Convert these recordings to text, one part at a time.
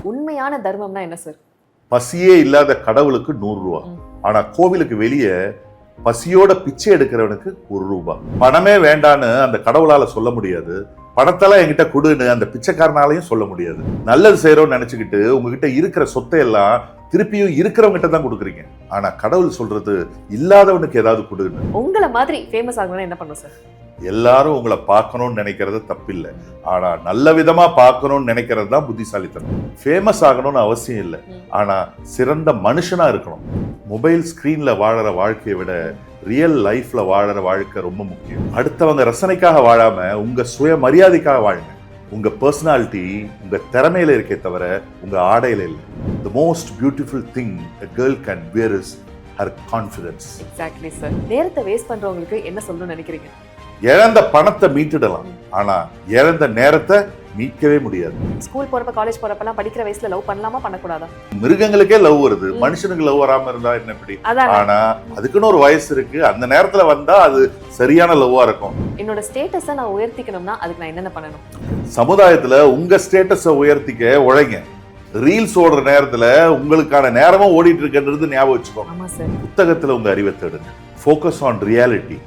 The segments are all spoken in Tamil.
உண்மையான தர்மம்னா என்ன சார்? பசியே இல்லாத கடவுளுக்கு 100 ரூபா. ஆனா கோவிலுக்கு வெளியே பசியோட பிச்சை எடுக்கிறவனுக்கு 1 ரூபா. பணமே வேண்டான்னு அந்த கடவுளால சொல்ல முடியாது. பணத்தெல்லாம் என்கிட்ட கொடுன்னு அந்த பிச்சைக்காரனாலையும் சொல்ல முடியாது. நல்லது செய்யறோம்னு நினைச்சுக்கிட்டு உங்ககிட்ட இருக்கிற சொத்தை எல்லாம் திருப்பியும் இருக்கிறவங்கிட்ட தான் கொடுக்குறீங்க. ஆனா கடவுள் சொல்றது இல்லாதவனுக்கு ஏதாவது கொடுன்னு. உங்களை மாதிரி ஃபேமஸ் ஆகணும்னா என்ன பண்ணும் சார்? எல்லாரும் உங்களை பார்க்கணும்னு நினைக்கிறது தப்பில்லை. ஆனா நல்ல விதமா பார்க்கணும்னு நினைக்கிறது தான் புத்திசாலித்தனம். ஃபேமஸ் ஆகணும்னு அவசியம் இல்லை, ஆனா சிறந்த மனுஷனா இருக்கணும். மொபைல் ஸ்கிரீன்ல வாழற வாழ்க்கையை விட ரியல் லைஃப்ல வாழற வாழ்க்கை ரொம்ப முக்கியம். அடுத்தவங்க ரசனைக்காக வாழாம உங்க சுய மரியாதைக்காக வாழுங்க. உங்க பர்சனாலிட்டி உங்க திறமையில இருக்கே தவிர உங்க ஆடையில இல்லை. The most beautiful thing a girl can wear is her confidence. Exactly sir. நேரத்தை வேஸ்ட் பண்றவங்களுக்கு என்ன சொல்லணும்னு நினைக்கிறீங்க? இழந்த பணத்தை மீட்டுடலாம், ஆனா இழந்த நேரத்தை மீட்கவே முடியாது. ஸ்கூல் போறப்ப காலேஜ் போறப்பலாம் படிக்கிற வயசுல லவ் பண்ணலாமா பண்ணக்கூடாதா? மிருகங்களுக்கே லவ் வருது, மனுஷனுக்கு லவ் வராம இருந்தா என்ன இப்படி? ஆனா அதுக்குன்னு ஒரு வயசு இருக்கு, அந்த நேரத்துல வந்தா அது சரியான லவ்வா இருக்கும். என்னோட ஸ்டேட்டஸை நான் உயர்த்திக்கணும்னா அதுக்கு நான் என்னென்ன பண்ணணும்? சமுதாயத்துல உங்க ஸ்டேட்டஸை உயர்த்திக்க உழைங்க. ரீல்ஸ் ஓடுற நேரத்துல உங்களுக்கான நேரமும் ஓடிட்டு இருக்குன்றது ஞாபகம் வச்சுக்கோங்க. ஆமா சார். புத்தகத்துல உங்க அறிவை தேடுங்க. Focus on reality,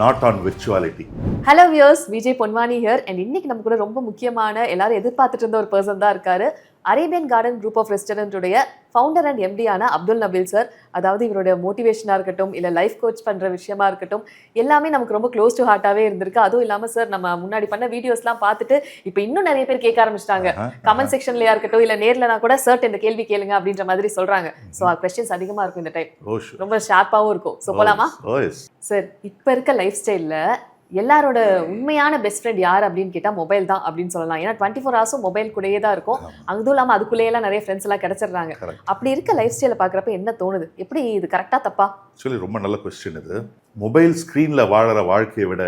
not on virtuality. Hello viewers, Vijay Ponvani here. And இன்னைக்கு நம்ம கூட ரொம்ப முக்கியமான எல்லாரும் எதிர்பார்த்துட்டு இருந்த ஒரு பர்சன் தான் இருக்காரு. அரேபியன் கார்டன் குரூப் ஆஃப் ரெஸ்டாரண்ட்டுடைய ஃபவுண்டர் அண்ட் எம்டியான அப்துல் நபீல் சார். அதாவது இவருடைய மோட்டிவேஷனாக இருக்கட்டும், இல்லை லைஃப் கோச் பண்ணுற விஷயமா இருக்கட்டும், எல்லாமே நமக்கு ரொம்ப க்ளோஸ் டு ஹார்ட்டாகவே இருந்திருக்கு. அதுவும் இல்லாமல் சார் நம்ம முன்னாடி பண்ண வீடியோஸ்லாம் பார்த்துட்டு இப்போ இன்னும் நிறைய பேர் கேட்க ஆரம்பிச்சிட்டாங்க. கமெண்ட் செக்ஷன்லையா இருக்கட்டும், இல்லை நேர்லனா கூட சார் இந்த கேள்வி கேளுங்க அப்படின்ற மாதிரி சொல்கிறாங்க. ஸோ கொஸ்டின்ஸ் அதிகமாக இருக்கும் இந்த டைம், ரொம்ப ஷார்ப்பாகவும் இருக்கும். ஸோ போலாமா சார்? இப்போ இருக்க லைஃப் ஸ்டைலில் எல்லாரோட உண்மையான பெஸ்ட் ஃப்ரெண்ட் யார் அப்படின்னு கேட்டால் மொபைல் தான் அப்படின்னு சொல்லலாம். ஏன்னா 24 ஹவர்ஸும் மொபைல் கூடயே தான் இருக்கும். அதுவும் இல்லாமல் அதுக்குள்ளேயெல்லாம் நிறைய ஃப்ரெண்ட்ஸ் எல்லாம் கிடைச்சிடுறாங்க. அப்படி இருக்க லைஃப் ஸ்டைலை பார்க்குறப்ப என்ன தோணுது? எப்படி இது கரெக்டாக தப்பா? ஆக்சுவலி ரொம்ப நல்ல கொஸ்டின் இது. மொபைல் ஸ்க்ரீனில் வாழற வாழ்க்கையை விட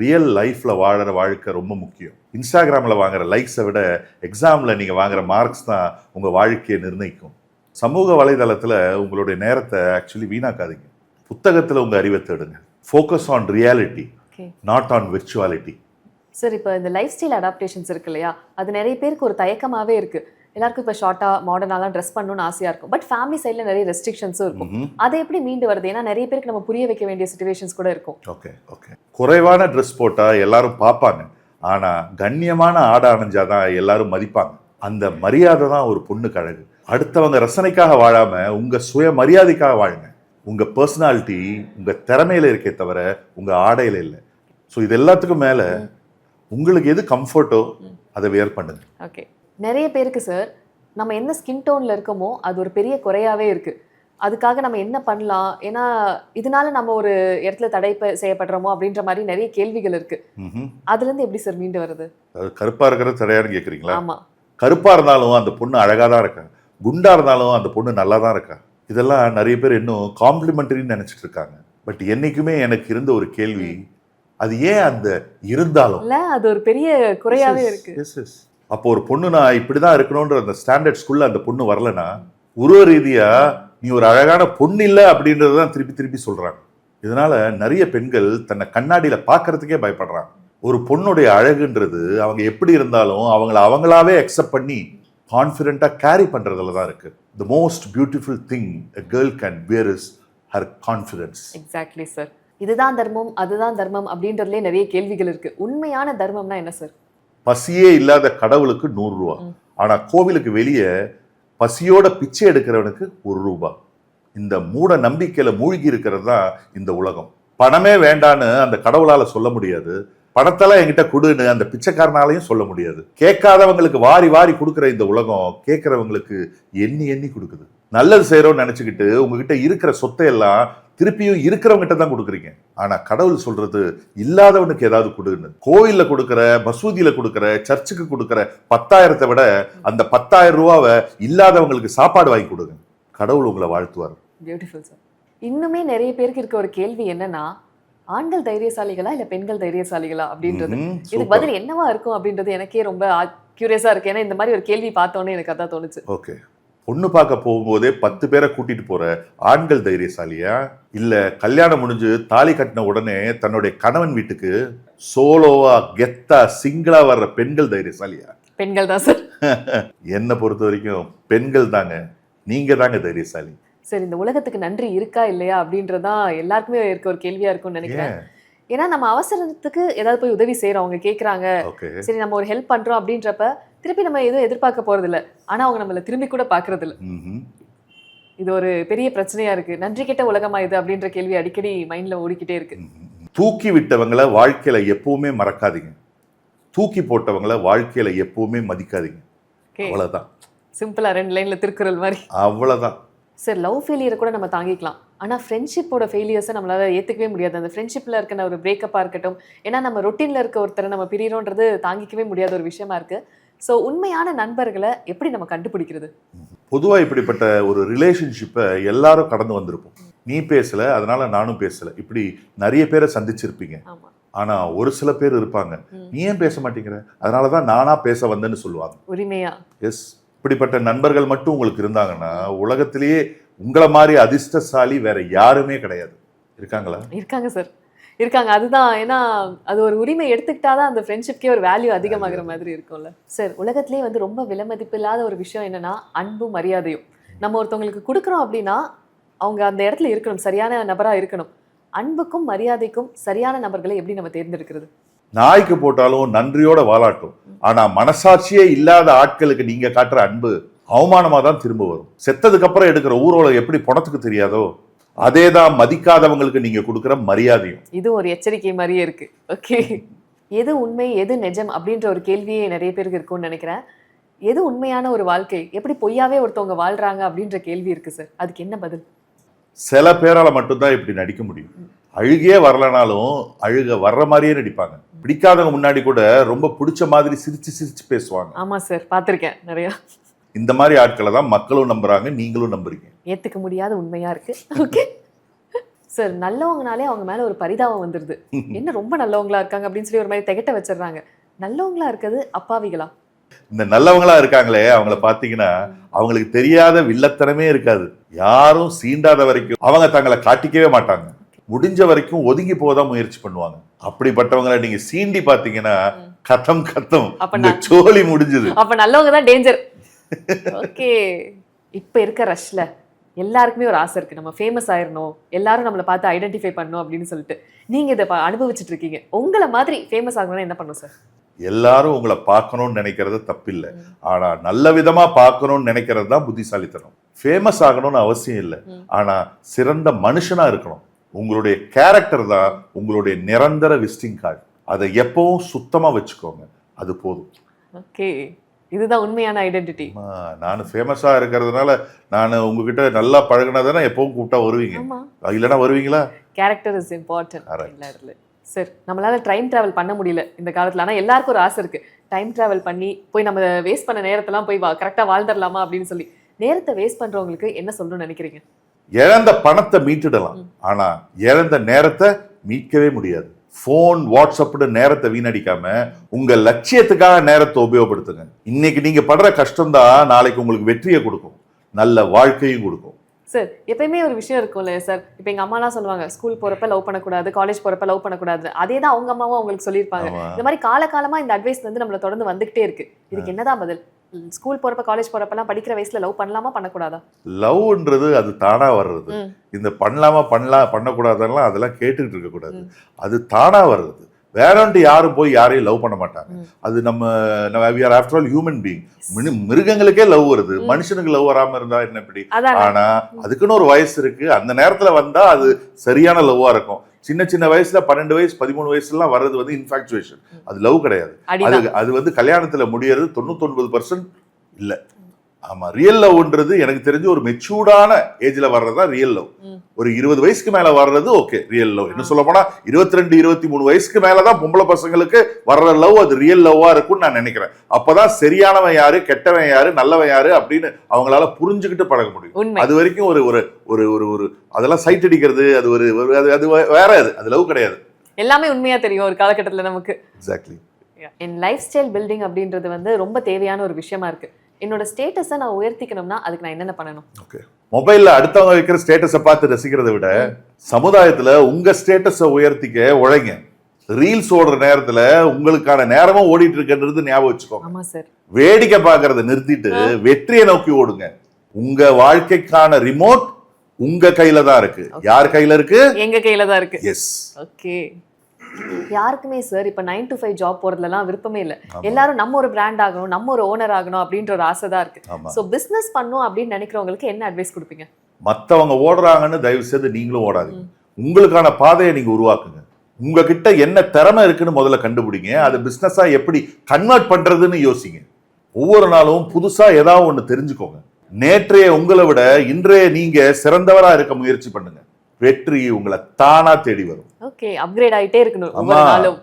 ரியல் லைஃப்பில் வாழற வாழ்க்கை ரொம்ப முக்கியம். இன்ஸ்டாகிராமில் வாங்குற லைக்ஸை விட எக்ஸாமில் நீங்கள் வாங்குற மார்க்ஸ் தான் உங்கள் வாழ்க்கையை நிர்ணயிக்கும். சமூக வலைதளத்தில் உங்களுடைய நேரத்தை ஆக்சுவலி வீணாக்காதீங்க. புத்தகத்தில் உங்கள் அறிவை தேடுங்க. Focus on reality, not on virtuality. Sir, இப்போ இந்த லைஃப் ஸ்டைல் அடாப்டேஷன்ஸ் இருக்கு இல்லையா, அது நிறைய பேருக்கு ஒரு தயக்கமாகவே இருக்கு. எல்லாருக்கும் இப்போ ஷார்ட்டாக மாடர்னாலாம் ட்ரெஸ் பண்ணணும்னு ஆசையாக இருக்கும். பட் ஃபேமிலி சைடில் நிறைய ரெஸ்ட்ரிக்ஷன்ஸும் இருக்கும். அதை எப்படி மீண்டு வருது? ஏன்னா நிறைய பேருக்கு நம்ம புரிய வைக்க வேண்டிய சிச்சுவேஷன்ஸ் கூட இருக்கும். ஓகே குறைவான ட்ரெஸ் போட்டால் எல்லாரும் பார்ப்பாங்க, ஆனால் கண்ணியமான ஆடை அணிஞ்சாதான் எல்லாரும் மதிப்பாங்க. அந்த மரியாதை தான் ஒரு பொண்ணுக்கு அழகு. அடுத்தவங்க ரசனைக்காக வாழாம உங்க சுய மரியாதைக்காக வாழுங்க. உங்க பர்சனாலிட்டி உங்க திறமையில இருக்கே தவிர உங்க ஆடையில இல்லை. ஸோ இது எல்லாத்துக்கும் மேல உங்களுக்கு எது கம்ஃபர்ட்டோ அதை வியர் பண்ணுங்க. ஓகே, நிறைய பேருக்கு சார் நம்ம என்ன ஸ்கின் டோன்ல இருக்கோமோ அது ஒரு பெரிய குறையாவே இருக்கு. அதுக்காக நம்ம என்ன பண்ணலாம்? ஏன்னா இதனால நம்ம ஒரு இடத்துல தடை செய்யப்படுறோமோ அப்படின்ற மாதிரி நிறைய கேள்விகள் இருக்கு. அதுல இருந்து எப்படி சார் மீண்டு வருது? கருப்பா இருக்கிறது தடையான்னு கேக்குறீங்களா? ஆமா, கருப்பா இருந்தாலும் அந்த பொண்ணு அழகா தான் இருக்கா, குண்டா இருந்தாலும் அந்த பொண்ணு நல்லா தான் இருக்கா. இதெல்லாம் நிறைய பேர் இன்னும் காம்ப்ளிமெண்டரின்னு நினைச்சிட்டு இருக்காங்க. பட் என்னைக்குமே எனக்கு இருந்த ஒரு கேள்வி, அது ஏன் அந்த இருந்தாலும் அது ஒரு பெரிய குறையாவே இருக்கு. அப்போ ஒரு பொண்ணு நான் இப்படிதான் இருக்கணும்ன்ற அந்த ஸ்டாண்டர்ட்ஸ்குள்ள அந்த பொண்ணு வரலன்னா, உருவ ரீதியா நீ ஒரு அழகான பொண்ணு இல்லை அப்படின்றதான் திருப்பி திருப்பி சொல்றாங்க. இதனால நிறைய பெண்கள் தன்னை கண்ணாடியில பாக்குறதுக்கே பயப்படுறாங்க. ஒரு பொண்ணுடைய அழகுன்றது அவங்க எப்படி இருந்தாலும் அவங்களாவே அக்செப்ட் பண்ணி கான்ஃபிடென்ட்டா கேரி பண்றதுல தான் இருக்கு. The most beautiful thing a girl can wear is her confidence. Exactly sir. இதுதான் தர்மம், அதுதான் தர்மம் அப்படின்றதுலே நிறைய கேள்விகள் இருக்கு. உண்மையான தர்மம்னா என்ன சார்? பசியே இல்லாத கடவுளுக்கு 100 ரூபா. ஆனா கோவிலுக்கு வெளியே பசியோட பிச்சை எடுக்கிறவனுக்கு 1 ரூபா. இந்த மூட நம்பிக்கையில மூழ்கி இருக்கிறது தான் இந்த உலகம். பணமே வேண்டான்னு அந்த கடவுளால சொல்ல முடியாது. பணத்தெல்லாம் என்கிட்ட கொடுன்னு அந்த பிச்சைக்காரனாலையும் சொல்ல முடியாது. கேட்காதவங்களுக்கு வாரி வாரி கொடுக்குற இந்த உலகம் கேட்கறவங்களுக்கு எண்ணி எண்ணி கொடுக்குது. நல்லது செய்யறோம்னு நினைச்சுக்கிட்டு உங்ககிட்ட இருக்கிற சொத்தை எல்லாம் திருப்பியும் இருக்கிறவங்கிட்ட தான் கொடுக்குறீங்க. ஆனா கடவுள் சொல்றது இல்லாதவனுக்கு ஏதாவது கொடுன்னு. கோயில்ல கொடுக்குற, மசூதியில கொடுக்குற, சர்ச்சுக்கு கொடுக்குற 10,000 விட அந்த 10,000 ரூபாவை இல்லாதவங்களுக்கு சாப்பாடு வாங்கி கொடுங்க. கடவுள் உங்களை வாழ்த்துவார். Beautiful sir. இன்னுமே நிறைய பேருக்கு இருக்க ஒரு கேள்வி என்னன்னா, ஆண்கள் தைரியசாலிகளா இல்ல பெண்கள் தைரியசாலிகளா அப்படின்றது. இதுக்கு பதில் என்னவா இருக்கும் அப்படின்றது எனக்கே ரொம்ப கியூரியஸா இருக்கு. ஏன்னா இந்த மாதிரி ஒரு கேள்வி பார்த்தோன்னே எனக்கு அதான் தோணுச்சு. ஓகே, பொண்ணு பார்க்க போகும்போதே 10 பேரை கூட்டிட்டு போற ஆண்கள் தைரியசாலியா, இல்ல கல்யாணம் முடிஞ்சு தாலி கட்டின உடனே தன்னுடைய கணவன் வீட்டுக்கு சோலோவா கெத்தா சிங்கிளா வர்ற பெண்கள் தைரியசாலியா? பெண்கள் தான் சார். என்னை பொறுத்த வரைக்கும் பெண்கள் தாங்க, நீங்க தாங்க தைரியசாலி. சரி, இந்த உலகத்துக்கு நன்றி இருக்கா இல்லையா அப்படின்றதான் எல்லாருக்குமே இருக்க ஒரு கேள்வியா இருக்கும்னு நினைக்கிறேன். ஏன்னா நம்ம அவசரத்துக்கு ஏதாவது போய் உதவி செய்யறோம், அவங்க கேக்குறாங்க, சரி நம்ம ஒரு ஹெல்ப் பண்றோம் அப்படின்றப்ப திருப்பி நம்ம எதுவும் எதிர்பார்க்க போறது இல்ல, ஆனா அவங்க நம்மள திரும்பி கூட பாக்குறது இல்ல. இது ஒரு பெரிய பிரச்சனையா இருக்கு. நன்றி கெட்ட உலகமா இது அப்படின்ற கேள்வி அடிக்கடி மைண்ட்ல ஓடிக்கிட்டே இருக்கு. தூக்கி விட்டவங்களை வாழ்க்கையில எப்பவுமே மறக்காதீங்க, தூக்கி போட்டவங்களை வாழ்க்கையில எப்பவுமே மதிக்காதீங்க. அவ்வளவுதான். சிம்பிளா 2 லைன்ல திருக்குறள் மாதிரி. அவ்வளவுதான் சார். லவ் ஃபெயிலியரை கூட நம்ம தாங்கிக்கலாம், ஆனா ஃப்ரெண்ட்ஷிப்போட ஃபெயிலியர்ஸை நம்மளால ஏத்துக்கவே முடியாது. அந்த ஃப்ரெண்ட்ஷிப்ல இருக்க ஒரு பிரேக்கப்பா இருக்கட்டும், ஏன்னா நம்ம ரொட்டீன்ல இருக்க ஒருத்தரை நம்ம பிரியறோன்றது தாங்கிக்கவே முடியாத ஒரு விஷயமா இருக்கு. ஸோ உண்மையான நண்பர்களை எப்படி நம்ம கண்டுபிடிக்கிறது? பொதுவா இப்படிப்பட்ட ஒரு ரிலேஷன்ஷிப்பை எல்லாரும் கடந்து வந்திருப்போம். நீ பேசல அதனால நானும் பேசல, இப்படி நிறைய பேரை சந்திச்சிருப்பீங்க. ஆனா ஒரு சில பேர் இருப்பாங்க, நீ ஏன் பேச மாட்டேங்கிற, அதனாலதான் நானா பேச வந்தேன்னு சொல்லுவாங்க உரிமையா. எஸ், இப்படிப்பட்ட நண்பர்கள் மட்டும் உங்களுக்கு இருந்தாங்கன்னா உலகத்திலேயே உங்களை மாதிரி அதிர்ஷ்டசாலி வேற யாருமே கிடையாது. இருக்காங்களா? இருக்காங்க சார், இருக்காங்க. அதுதான், ஏன்னா அது ஒரு உரிமை எடுத்துக்கிட்டாதான் அந்த ஃப்ரெண்ட்ஷிப்கே ஒரு வேல்யூ அதிகமாகிற மாதிரி இருக்கும்ல சார். உலகத்திலேயே வந்து ரொம்ப விலைமதிப்பு இல்லாத ஒரு விஷயம் என்னன்னா அன்பும் மரியாதையும். நம்ம ஒருத்தவங்களுக்கு கொடுக்குறோம் அப்படின்னா அவங்க அந்த இடத்துல இருக்கணும், சரியான நபரா இருக்கணும். அன்புக்கும் மரியாதைக்கும் சரியான நபர்களை எப்படி நம்ம தேர்ந்தெடுக்கிறது? நாய்க்கு போட்டாலும் நன்றியோட வாலாட்டும், ஆனா மனசாட்சியே இல்லாத ஆட்களுக்கு நீங்க காட்டுற அன்பு அவமானமா தான் திரும்ப வரும். செத்ததுக்கு அப்புறம் எடுக்கிற ஊர்வலம் எப்படி பணத்துக்கு தெரியாதோ அதேதான் மதிக்காதவங்களுக்கு நீங்க கொடுக்குற மரியாதையும். இது ஒரு எச்சரிக்கை மாதிரியே இருக்கு. ஓகே, எது உண்மை எது நிஜம் அப்படின்ற ஒரு கேள்வியே நிறைய பேருக்கு இருக்கும்னு நினைக்கிறேன். எது உண்மையான ஒரு வாழ்க்கை, எப்படி பொய்யாவே ஒருத்தவங்க வாழ்றாங்க அப்படின்ற கேள்வி இருக்கு சார். அதுக்கு என்ன பதில்? சில பேரால மட்டும்தான் இப்படி நடிக்க முடியும். அழுகே வரலனாலும் அழுக வர்ற மாதிரியே நடிப்பாங்க. பிடிக்காதவங்க முன்னாடி கூட ரொம்ப பிடிச்ச மாதிரி சிரிச்சு சிரிச்சு பேசுவாங்க. ஆமா சார், பார்த்திருக்கேன் நிறைய. இந்த மாதிரி ஆட்களை தான் மக்களும் நம்புறாங்க, நீங்களும் நம்புறீங்க. ஏத்துக்க முடியாத உண்மையா இருக்கு. ஓகே சார், நல்லவங்கனாலே அவங்க மேல ஒரு பரிதாபம் வந்துருது. என்ன ரொம்ப நல்லவங்களா இருக்காங்க அப்படின்னு சொல்லி ஒரு மாதிரி திகட்ட வச்சிடுறாங்க. நல்லவங்களா இருக்கிறது அப்பாவிகளா? இந்த நல்லவங்களா இருக்காங்களே அவங்கள பாத்தீங்கன்னா அவங்களுக்கு தெரியாத வில்லத்தனமே இருக்காது. யாரும் சீண்டாத வரைக்கும் அவங்க தங்களை காட்டிக்கவே மாட்டாங்க. முடிஞ்ச வரைக்கும் ஒதுங்கி போதான் முயற்சி பண்ணுவாங்க. அப்படிப்பட்டவங்களை நீங்க சீண்டி பாத்தீங்கன்னா கத்தம் கத்தம், சோலி முடிஞ்சது. அப்ப நல்லவங்க தான் டேஞ்சர். ஓகே, இப்ப இருக்க ரஷ்ல எல்லாருக்குமே ஒரு ஆசை இருக்கு, நம்ம ஃபேமஸ் ஆயிரணும், எல்லாரும் நம்மளை பார்த்து ஐடென்டிஃபை பண்ணணும் அப்படின்னு சொல்லிட்டு. நீங்க இதை அனுபவிச்சுட்டு இருக்கீங்க. உங்களை மாதிரி ஃபேமஸ் ஆகணும்னா என்ன பண்ணும் சார்? எல்லாரும் உங்களை பார்க்கணும்னு நினைக்கிறது தப்பில்லை, ஆனா நல்ல விதமா பார்க்கணும்னு நினைக்கிறது தான் புத்திசாலித்தனம். ஃபேமஸ் ஆகணும்னு அவசியம் இல்லை, ஆனா சிறந்த மனுஷனா இருக்கணும். உங்களுடைய கேரக்டர் தான் உங்களுடைய நிரந்தர விசிட்டிங் கார்டு. அதை எப்பவும் சுத்தமா வச்சுக்கோங்க, அது போதும். ஓகே, இதுதான் உண்மையான ஐடென்டிட்டி. நான் ஃபேமஸா இருக்கிறதுனால நான் உங்ககிட்ட நல்லா பழகினதானே எப்பவும் கூப்பிட்டா வருவீங்க, இல்லைன்னா வருவீங்களா? Character is important. சார், நம்மளால டைம் டிராவல் பண்ண முடியல இந்த காலத்துல, ஆனா எல்லாருக்கும் ஒரு ஆசை இருக்கு, டைம் டிராவல் பண்ணி போய் நம்ம வேஸ்ட் பண்ண நேரத்தெல்லாம் போய் கரெக்டா வாழ்ந்துடலாமா அப்படின்னு சொல்லி. நேரத்தை வேஸ்ட் பண்றவங்களுக்கு என்ன சொல்லணும்னு நினைக்கிறீங்க? இழந்த பணத்தை மீட்டுடலாம், ஆனா இழந்த நேரத்தை மீட்கவே முடியாது. போன், வாட்ஸ்அப்னு நேரத்தை வீணடிக்காம உங்க லட்சியத்துக்காக நேரத்தை உபயோகப்படுத்துங்க. இன்னைக்கு நீங்க படுற கஷ்டம் தான் நாளைக்கு உங்களுக்கு வெற்றியை கொடுக்கும், நல்ல வாழ்க்கையும் கொடுக்கும். சார், எப்பயுமே ஒரு விஷயம் இருக்கும்ல சார், இப்போ எங்க அம்மாலாம் சொல்லுவாங்க ஸ்கூல் போறப்ப லவ் பண்ணக்கூடாது, காலேஜ் போறப்ப லவ் பண்ணக்கூடாது. அதே தான் அவங்க அம்மாவும் அவங்களுக்கு சொல்லியிருப்பாங்க. இந்த மாதிரி காலகாலமா இந்த அட்வைஸ் வந்து நம்மள தொடர்ந்து வந்துகிட்டே இருக்கு. இதுக்கு என்னதான் பதில்? ஸ்கூல் போறப்ப காலேஜ் போறப்பெல்லாம் படிக்கிற வயசுல லவ் பண்ணலாமா பண்ணக்கூடாதா? லவ்ன்றது அது தானா வர்றது. இந்த பண்ணலாமா பண்ணக்கூடாதெல்லாம் அதெல்லாம் கேட்டுக்கிட்டு இருக்க கூடாது, அது தானா வர்றது. வேறன்ட்டு யாரும் போய் யாரையும் லவ் பண்ண மாட்டாங்க. அது நம்ம ஆஃப்டர் ஆல் ஹியூமன் பீயிங். மிருகங்களுக்கே லவ் வருது, மனுஷனுக்கு லவ் வராம இருந்தா என்ன இப்படி? ஆனா அதுக்குன்னு ஒரு வயசு இருக்கு, அந்த நேரத்துல வந்தா அது சரியான லவ்வா இருக்கும். சின்ன சின்ன வயசுல 12 வயசு 13 வயசுலாம் வர்றது வந்து இன்ஃபாக்சுவேஷன், அது லவ் கிடையாது. அது வந்து கல்யாணத்துல முடியறது 99% இல்ல. ஆமா, ரியல் லவ்ன்றது எனக்கு தெரிஞ்சு ஒரு மெச்சூர்டான ஏஜ்ல வர்றதா ரியல் லவ். ஒரு 20 வயசுக்கு மேல வர்றது ஓகே ரியல் லவ். என்ன சொல்ல போனா 22 23 வயசுக்கு மேலதான் பொம்பளை பசங்களுக்கு வர்ற லவ் அது ரியல் லவ்வா இருக்கும்னு நான் நினைக்கிறேன். அப்பதான் சரியானவன் யாரு, கெட்டவன் யாரு, நல்லவன் யாரு அப்படின்னு அவங்களால புரிஞ்சுக்கிட்டு பழக முடியும். அது வரைக்கும் ஒரு ஒரு ஒரு ஒரு அதெல்லாம் சைட் அடிக்கிறது, அது ஒரு அது வேற, அது லவ் கிடையாது. எல்லாமே உண்மையா தெரியும் ஒரு காலகட்டத்துல நமக்கு. எக்ஸாக்ட்லி. என் லைஃப் ஸ்டைல் பில்டிங் அப்படின்றது வந்து ரொம்ப தேவையான ஒரு விஷயமா இருக்கு. என்னோட ஸ்டேட்டஸை நான் உயர்த்திக்கணும்னா அதுக்கு நான் என்னென்ன பண்ணணும்? ஓகே, மொபைல்ல அடுத்தவங்க வைக்கிற ஸ்டேட்டஸை பார்த்து ரசிக்கிறத விட சமுதாயத்துல உங்க ஸ்டேட்டஸை உயர்த்திக்க உழைங்க. ரீல்ஸ் ஓடுற நேரத்துல உங்களுக்கான நேரமும் ஓடிட்டு இருக்குன்றது ஞாபகம் வச்சுக்கோங்க. ஆமா சார். வேடிக்கை பார்க்கறத நிறுத்திட்டு வெற்றியை நோக்கி ஓடுங்க. உங்க வாழ்க்கைக்கான ரிமோட் உங்க கையில தான் இருக்கு. யார் கையில இருக்கு? எங்க கையில தான் இருக்கு. எஸ். ஓகே. யாருக்குமே சார் இப்ப 9 to 5 ஜாப் போறதுலாம் விருப்பமே இல்ல. எல்லாரும் நம்ம ஒரு பிராண்ட் ஆகணும், நம்ம ஒரு ஓனர் ஆகணும் அப்படின்ற ஒரு ஆசை தான் இருக்கு. சோ பிசினஸ் பண்ணும் அப்படின்னு நினைக்கிறவங்களுக்கு என்ன அட்வைஸ் கொடுப்பீங்க? மத்தவங்க ஓடுறாங்கன்னு தயவு செய்து நீங்களும் ஓடாதீங்க. உங்களுக்கான பாதையை நீங்க உருவாக்குங்க. உங்ககிட்ட என்ன திறமை இருக்குன்னு முதல்ல கண்டுபிடிங்க. அது பிசினஸா எப்படி கன்வெர்ட் பண்றதுன்னு யோசிங்க. ஒவ்வொரு நாளும் புதுசா ஏதாவது ஒண்ணு தெரிஞ்சுக்கோங்க. நேற்றைய உங்களை விட இன்றைய நீங்க சிறந்தவரா இருக்க முயற்சி பண்ணுங்க. வெற்றி உங்களை தானா தேடி வரும். ஓகே, அப்கிரேட் ஆயிட்டே இருக்கணும் ஒவ்வொரு நாளும்.